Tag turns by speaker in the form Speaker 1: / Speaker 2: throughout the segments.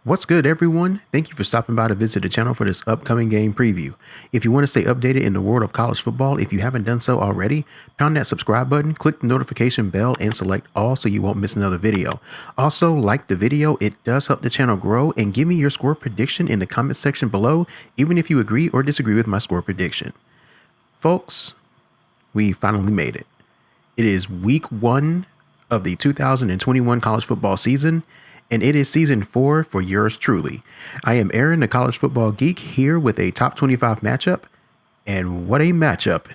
Speaker 1: What's good, everyone? Thank you for stopping by to visit the channel for this upcoming game preview. If you want to stay updated in the world of college football, if you haven't done so already, pound that subscribe button, click the notification bell, and select all so you won't miss another video. Also, like the video, it does help the channel grow, and give me your score prediction in the comment section below, even if you agree or disagree with my score prediction. Folks, we finally made it. It is week 1 of the 2021 college football season, and it is season 4 for yours truly. I am Aaron, the college football geek, here with a top 25 matchup. And what a matchup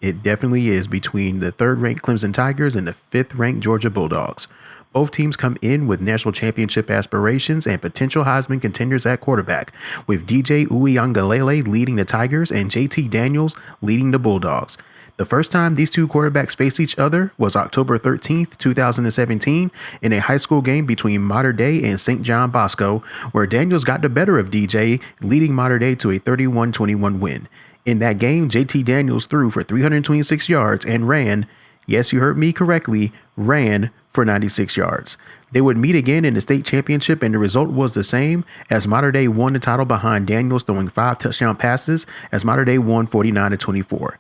Speaker 1: it definitely is between the 3rd-ranked Clemson Tigers and the 5th-ranked Georgia Bulldogs. Both teams come in with national championship aspirations and potential Heisman contenders at quarterback, with DJ Uiagalelei leading the Tigers and JT Daniels leading the Bulldogs. The first time these two quarterbacks faced each other was October 13th, 2017, in a high school game between Mater Dei and St. John Bosco, where Daniels got the better of DJ, leading Mater Dei to a 31-21 win. In that game, JT Daniels threw for 326 yards and ran, yes, you heard me correctly, ran for 96 yards. They would meet again in the state championship, and the result was the same, as Mater Dei won the title behind Daniels throwing 5 touchdown passes, as Mater Dei won 49-24.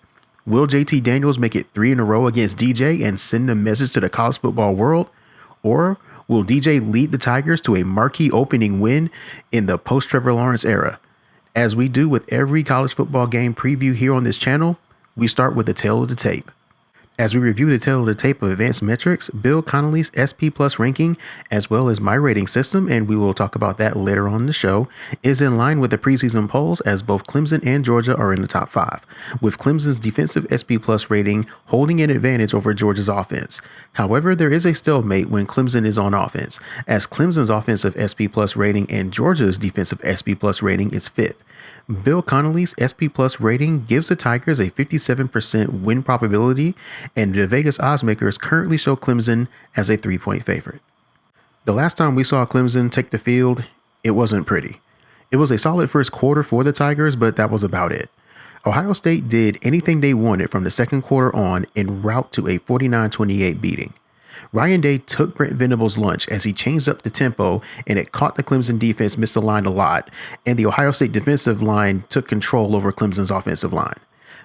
Speaker 1: Will JT Daniels make it 3 in a row against DJ and send a message to the college football world? Or will DJ lead the Tigers to a marquee opening win in the post-Trevor Lawrence era? As we do with every college football game preview here on this channel, we start with the tail of the tape. As we review the tail of the tape of advanced metrics, Bill Connolly's SP Plus ranking, as well as my rating system, and we will talk about that later on in the show, is in line with the preseason polls, as both Clemson and Georgia are in the top 5, with Clemson's defensive SP Plus rating holding an advantage over Georgia's offense. However, there is a stalemate when Clemson is on offense, as Clemson's offensive SP Plus rating and Georgia's defensive SP Plus rating is 5th. Bill Connolly's SP Plus rating gives the Tigers a 57% win probability, and the Vegas oddsmakers currently show Clemson as a 3-point favorite. The last time we saw Clemson take the field, it wasn't pretty. It was a solid first quarter for the Tigers, but that was about it. Ohio State did anything they wanted from the second quarter on en route to a 49-28 beating. Ryan Day took Brent Venables' lunch as he changed up the tempo, and it caught the Clemson defense misaligned a lot, and the Ohio State defensive line took control over Clemson's offensive line.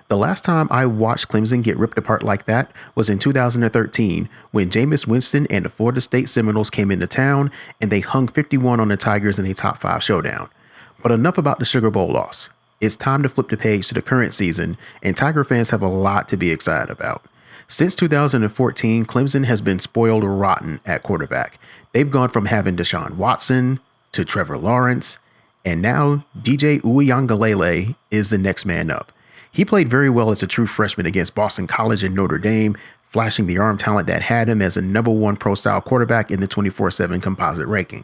Speaker 1: The last time I watched Clemson get ripped apart like that was in 2013, when Jameis Winston and the Florida State Seminoles came into town, and they hung 51 on the Tigers in a top 5 showdown. But enough about the Sugar Bowl loss. It's time to flip the page to the current season, and Tiger fans have a lot to be excited about. Since 2014, Clemson has been spoiled rotten at quarterback. They've gone from having Deshaun Watson to Trevor Lawrence, and now DJ Uiagalelei is the next man up. He played very well as a true freshman against Boston College and Notre Dame, flashing the arm talent that had him as a #1 pro-style quarterback in the 24/7 composite ranking.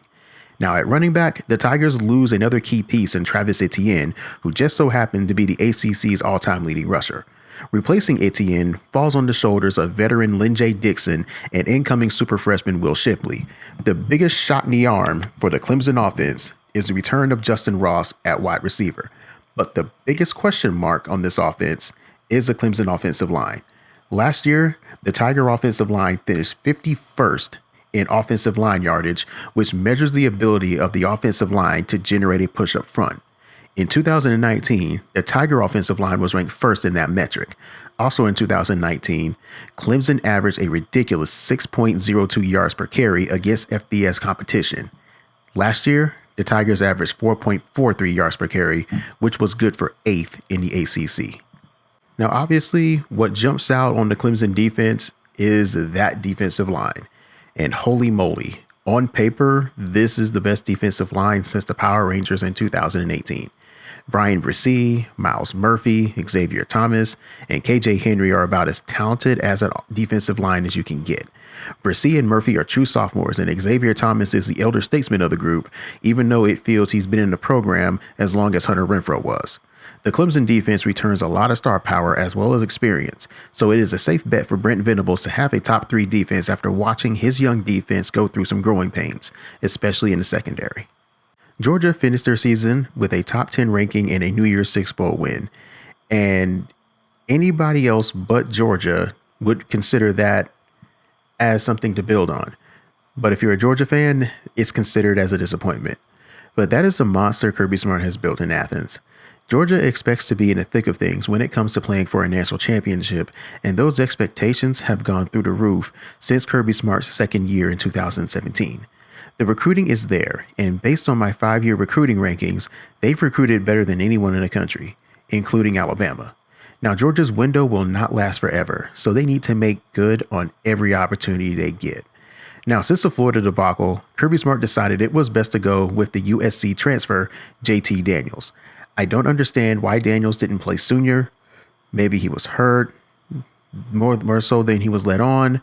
Speaker 1: Now at running back, the Tigers lose another key piece in Travis Etienne, who just so happened to be the ACC's all-time leading rusher. Replacing Etienne falls on the shoulders of veteran Lynjay Dixon and incoming super freshman Will Shipley. The biggest shot in the arm for the Clemson offense is the return of Justin Ross at wide receiver. But the biggest question mark on this offense is the Clemson offensive line. Last year, the Tiger offensive line finished 51st in offensive line yardage, which measures the ability of the offensive line to generate a push up front. In 2019, the Tiger offensive line was ranked 1st in that metric. Also in 2019, Clemson averaged a ridiculous 6.02 yards per carry against FBS competition. Last year, the Tigers averaged 4.43 yards per carry, which was good for 8th in the ACC. Now, obviously, what jumps out on the Clemson defense is that defensive line. And holy moly, on paper, this is the best defensive line since the Power Rangers in 2018. Brian Bresee, Miles Murphy, Xavier Thomas, and KJ Henry are about as talented as a defensive line as you can get. Bresee and Murphy are true sophomores, and Xavier Thomas is the elder statesman of the group, even though it feels he's been in the program as long as Hunter Renfrow was. The Clemson defense returns a lot of star power as well as experience, so it is a safe bet for Brent Venables to have a top 3 defense after watching his young defense go through some growing pains, especially in the secondary. Georgia finished their season with a top 10 ranking and a New Year's Six Bowl win, and anybody else but Georgia would consider that as something to build on. But if you're a Georgia fan, it's considered as a disappointment. But that is the monster Kirby Smart has built in Athens. Georgia expects to be in the thick of things when it comes to playing for a national championship, and those expectations have gone through the roof since Kirby Smart's second year in 2017. The recruiting is there, and based on my 5-year recruiting rankings, they've recruited better than anyone in the country, including Alabama. Now, Georgia's window will not last forever, so they need to make good on every opportunity they get. Now, since the Florida debacle, Kirby Smart decided it was best to go with the USC transfer, JT Daniels. I don't understand why Daniels didn't play sooner. Maybe he was hurt, more so than he was let on.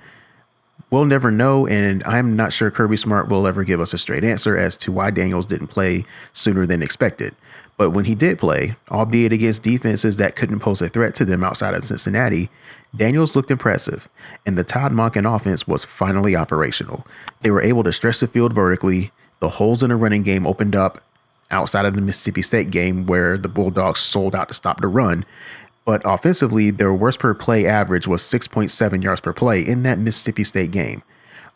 Speaker 1: We'll never know, and I'm not sure Kirby Smart will ever give us a straight answer as to why Daniels didn't play sooner than expected. But when he did play, albeit against defenses that couldn't pose a threat to them outside of Cincinnati, Daniels looked impressive, and the Todd Monken offense was finally operational. They were able to stretch the field vertically, the holes in the running game opened up outside of the Mississippi State game where the Bulldogs sold out to stop the run. But offensively, their worst per play average was 6.7 yards per play in that Mississippi State game.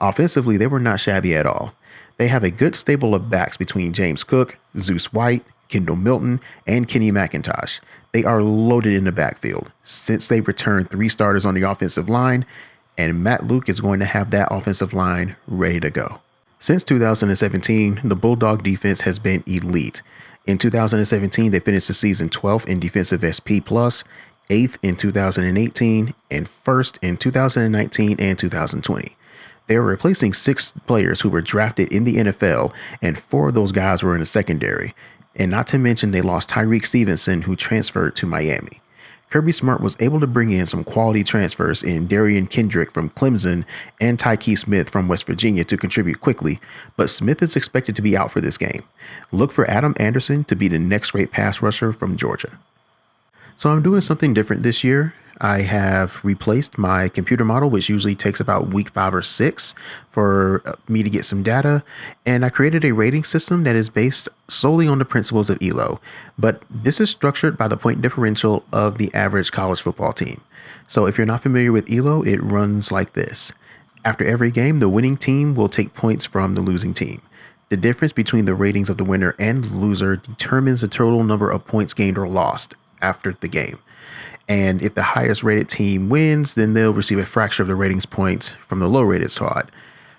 Speaker 1: Offensively, they were not shabby at all. They have a good stable of backs between James Cook, Zeus White, Kendall Milton, and Kenny McIntosh. They are loaded in the backfield since they returned 3 starters on the offensive line, and Matt Luke is going to have that offensive line ready to go. Since 2017, the Bulldog defense has been elite. In 2017, they finished the season 12th in defensive SP+, 8th in 2018, and 1st in 2019 and 2020. They are replacing 6 players who were drafted in the NFL, and 4 of those guys were in the secondary. And not to mention they lost Tyreek Stevenson, who transferred to Miami. Kirby Smart was able to bring in some quality transfers in Darian Kendrick from Clemson and Tyke Smith from West Virginia to contribute quickly, but Smith is expected to be out for this game. Look for Adam Anderson to be the next great pass rusher from Georgia. So I'm doing something different this year. I have replaced my computer model, which usually takes about week 5 or 6 for me to get some data. And I created a rating system that is based solely on the principles of ELO. But this is structured by the point differential of the average college football team. So if you're not familiar with ELO, it runs like this. After every game, the winning team will take points from the losing team. The difference between the ratings of the winner and loser determines the total number of points gained or lost after the game. And if the highest rated team wins, then they'll receive a fraction of the ratings points from the low rated squad.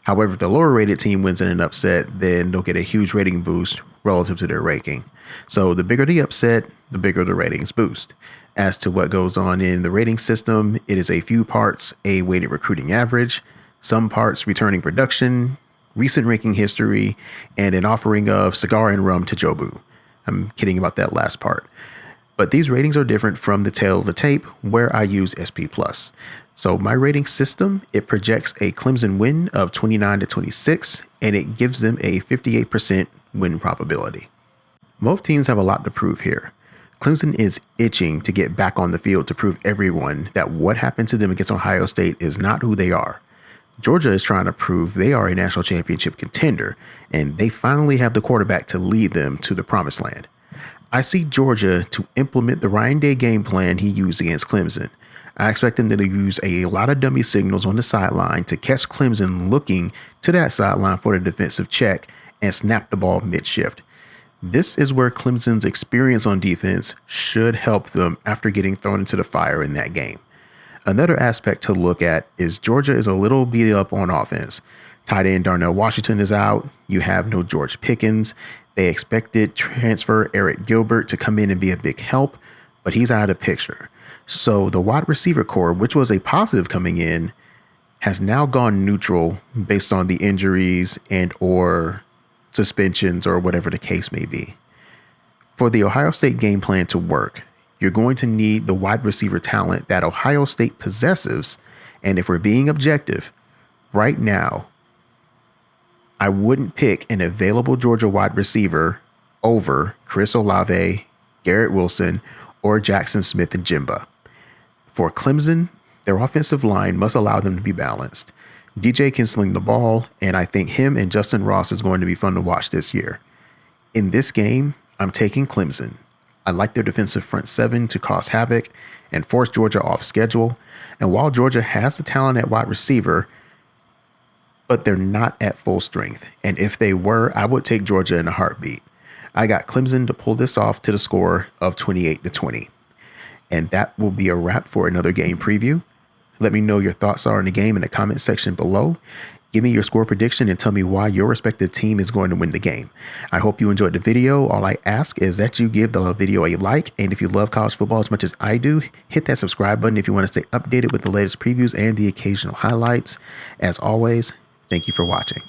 Speaker 1: However, if the lower rated team wins in an upset, then they'll get a huge rating boost relative to their ranking. So the bigger the upset, the bigger the ratings boost. As to what goes on in the rating system, it is a few parts a weighted recruiting average, some parts returning production, recent ranking history, and an offering of cigar and rum to Jobu. I'm kidding about that last part. But these ratings are different from the tail of the tape where I use SP+. So my rating system, it projects a Clemson win of 29-26, and it gives them a 58% win probability. Both teams have a lot to prove here. Clemson is itching to get back on the field to prove everyone that what happened to them against Ohio State is not who they are. Georgia is trying to prove they are a national championship contender, and they finally have the quarterback to lead them to the promised land. I see Georgia to implement the Ryan Day game plan he used against Clemson. I expect them to use a lot of dummy signals on the sideline to catch Clemson looking to that sideline for the defensive check and snap the ball mid-shift. This is where Clemson's experience on defense should help them after getting thrown into the fire in that game. Another aspect to look at is Georgia is a little beat up on offense. Tight end Darnell Washington is out. You have no George Pickens. They expected transfer Eric Gilbert to come in and be a big help, but he's out of the picture. So the wide receiver core, which was a positive coming in, has now gone neutral based on the injuries and or suspensions or whatever the case may be. For the Ohio State game plan to work, you're going to need the wide receiver talent that Ohio State possesses. And if we're being objective, right now, I wouldn't pick an available Georgia wide receiver over Chris Olave, Garrett Wilson, or Jackson Smith and Jimba. For Clemson, their offensive line must allow them to be balanced. DJ can sling the ball, and I think him and Justin Ross is going to be fun to watch this year. In this game, I'm taking Clemson. I like their defensive front 7 to cause havoc and force Georgia off schedule. And while Georgia has the talent at wide receiver, but they're not at full strength. And if they were, I would take Georgia in a heartbeat. I got Clemson to pull this off to the score of 28-20. And that will be a wrap for another game preview. Let me know your thoughts are on the game in the comment section below. Give me your score prediction and tell me why your respective team is going to win the game. I hope you enjoyed the video. All I ask is that you give the video a like. And if you love college football as much as I do, hit that subscribe button if you want to stay updated with the latest previews and the occasional highlights. As always, thank you for watching.